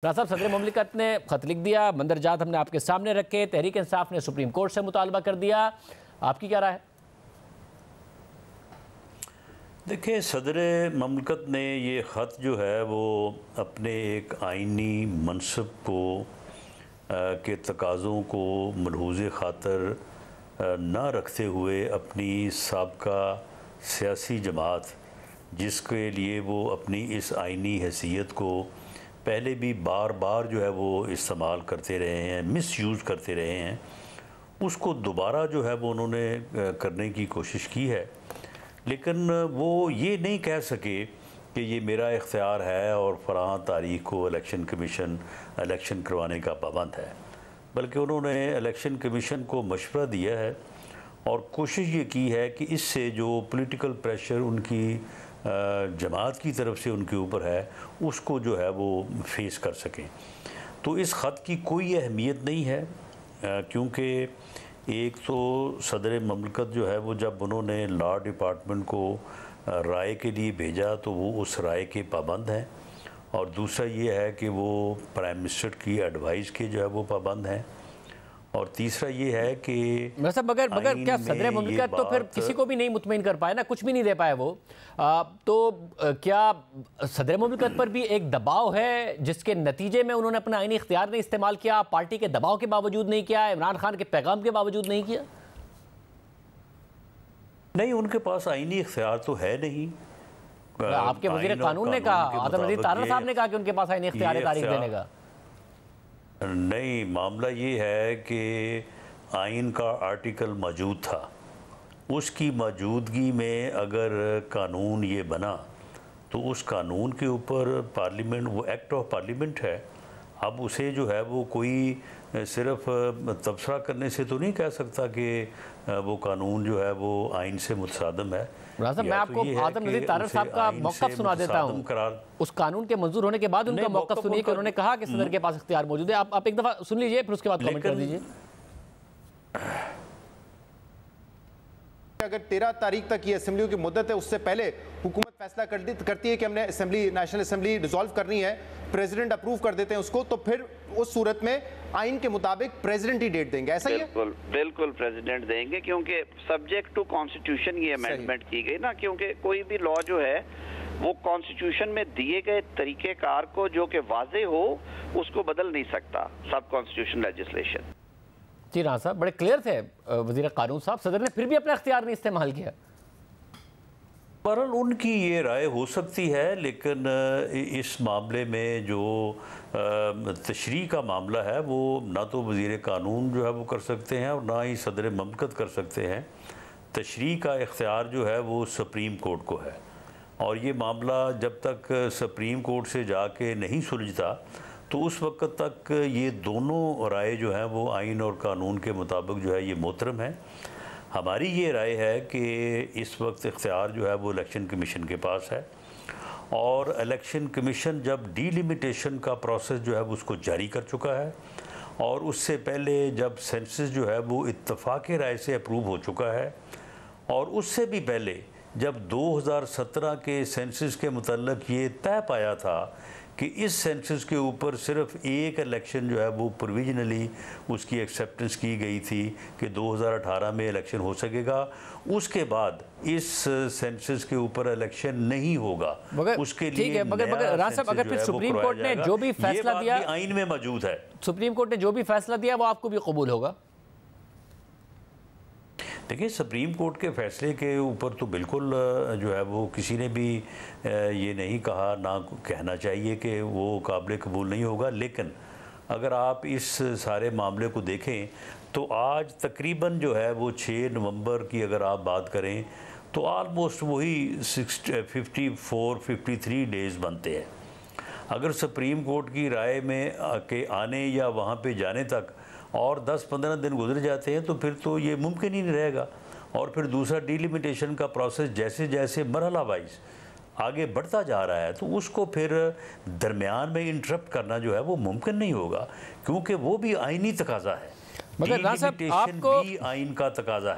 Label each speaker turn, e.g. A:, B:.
A: साहब, सदर मुमलिकत ने खत लिख दिया, मंदरजात हमने आपके सामने रखे, तहरीक इंसाफ ने सुप्रीम कोर्ट से मुतालबा कर दिया, आपकी क्या राय है?
B: देखिए, सदर मुमलिकत ने ये ख़त जो है वो अपने एक आइनी मनसब को के तकाज़ों को मलहूज़े ख़ातर न रखते हुए अपनी साबका सियासी जमात जिसके लिए वो अपनी इस आइनी हैसियत को पहले भी बार बार जो है वो इस्तेमाल करते रहे हैं, मिसयूज़ करते रहे हैं, उसको दोबारा जो है वो उन्होंने करने की कोशिश की है। लेकिन वो ये नहीं कह सके कि ये मेरा इख्तियार है और फ़लाँ तारीख़ को इलेक्शन कमीशन इलेक्शन करवाने का पाबंद है, बल्कि उन्होंने इलेक्शन कमीशन को मशवरा दिया है और कोशिश ये की है कि इससे जो पॉलिटिकल प्रेशर उनकी जमात की तरफ से उनके ऊपर है उसको जो है वो फेस कर सकें। तो इस ख़त की कोई अहमियत नहीं है, क्योंकि एक तो सदर मुमलिकत जो है वो जब उन्होंने लॉ डिपार्टमेंट को राय के लिए भेजा तो वो उस राय के पाबंद हैं, और दूसरा ये है कि वो प्राइम मिनिस्टर की एडवाइस के जो है वो पाबंद हैं, और तीसरा ये है कि
A: मगर क्या सदर मुमलिकत तो फिर किसी को भी नहीं मुतमईन कर पाए ना, कुछ भी नहीं दे पाए वो। तो क्या सदर मुमलिकत पर भी एक दबाव है जिसके नतीजे में उन्होंने अपना आईनी इख्तियार नहीं इस्तेमाल किया, पार्टी के दबाव के बावजूद नहीं किया, इमरान खान के पैगाम के बावजूद नहीं किया?
B: नहीं, उनके पास आईनी इख्तियार तो है नहीं।
A: आपके वज़ीर कानून ने कहा, आदम नज़ीर तारड़ साहब ने कहा कि उनके पास आईनी इख्तियार है तारीख देने का।
B: नहीं, मामला ये है कि आइन का आर्टिकल मौजूद था, उसकी मौजूदगी में अगर कानून ये बना तो उस कानून के ऊपर पार्लियामेंट, वो एक्ट ऑफ पार्लियामेंट है, अब उसे जो है वो कोई सिर्फ तबसरा करने से तो नहीं कह सकता कि वो कानून जो है वो आइन से मुतसादम है।
A: मैं आपको आदम नज़ीर तारड़ साहब का मौक़िफ़ सुना देता हूँ, उस कानून के मंजूर होने के बाद उनका मौक़िफ़ सुनिए कि उन्होंने कहा कि सदर के पास इख्तियार मौजूद है। आप एक दफ़ा सुन लीजिए, फिर उसके बाद कमेंट कर दीजिए।
C: अगर 13 तारीख तक ये असेंबलियों की मुद्दत है, उससे पहले हुकूमत फैसला करती है कि हमने असेंबली, नेशनल असेंबली डिसॉल्व करनी है, प्रेसिडेंट अप्रूव कर देते हैं उसको, तो फिर उस सूरत में आइन के मुताबिक प्रेसिडेंट ही डेट देंगे, ऐसा ही है?
D: बिल्कुल प्रेसिडेंट देंगे, क्योंकि सब्जेक्ट टू कॉन्स्टिट्यूशन ये अमेंडमेंट की गई ना, क्योंकि कोई भी लॉ जो है वो कॉन्स्टिट्यूशन में दिए गए तरीक़ेकार को जो कि वाज़े हो उसको बदल नहीं सकता सब कॉन्स्टिट्यूशन लेजिस्लेशन।
A: जी राना साहब, बड़े क्लियर थे वज़ीर कानून साहब, सदर ने फिर भी अपना इख्तियार नहीं इस्तेमाल किया।
B: बहरहाल उनकी ये राय हो सकती है, लेकिन इस मामले में जो तशरीह का मामला है वो ना तो वज़ीर कानून जो है वो कर सकते हैं और ना ही सदर मुमलिकत कर सकते हैं। तशरीह का इख्तियार जो है वो सुप्रीम कोर्ट को है, और ये मामला जब तक सुप्रीम कोर्ट से जाके नहीं सुलझता तो उस वक्त तक ये दोनों राय जो हैं वो आइन और कानून के मुताबिक जो है ये मोहतरम है। हमारी ये राय है कि इस वक्त इख्तियार जो है वो इलेक्शन कमीशन के पास है, और इलेक्शन कमीशन जब डीलिमिटेशन का प्रोसेस जो है वो उसको जारी कर चुका है, और उससे पहले जब सेंसस जो है वो इत्तफाक़ राय से अप्रूव हो चुका है, और उससे भी पहले जब 2017 के सेंसस के मुतल्लिक़ ये तय पाया था कि इस सेंसस के ऊपर सिर्फ एक इलेक्शन जो है वो प्रोविजनली उसकी एक्सेप्टेंस की गई थी कि 2018 में इलेक्शन हो सकेगा, उसके बाद इस सेंसस के ऊपर इलेक्शन नहीं होगा, उसके लिए
A: मगर राना साहब, अगर फिर सुप्रीम कोर्ट ने जो भी फैसला दिया
B: आइन में मौजूद है,
A: सुप्रीम कोर्ट ने जो भी फैसला दिया वो आपको भी कबूल होगा?
B: देखिए, सुप्रीम कोर्ट के फैसले के ऊपर तो बिल्कुल जो है वो किसी ने भी ये नहीं कहा, ना कहना चाहिए कि वो काबिल कबूल नहीं होगा। लेकिन अगर आप इस सारे मामले को देखें तो आज तकरीबन जो है वो 6 नवंबर की अगर आप बात करें तो आलमोस्ट वही 53 डेज़ बनते हैं। अगर सुप्रीम कोर्ट की राय में के आने या वहाँ पे जाने तक और 10-15 दिन गुजर जाते हैं तो फिर तो ये मुमकिन ही नहीं रहेगा, और फिर दूसरा डीलिमिटेशन का प्रोसेस जैसे जैसे मरहला वाइज आगे बढ़ता जा रहा है तो उसको फिर दरमियान में इंटरप्ट करना जो है वो मुमकिन नहीं होगा, क्योंकि वो भी आइनी तकाजा है,
A: मगर राना साहब, आपको
B: भी आइन का तकाजा है।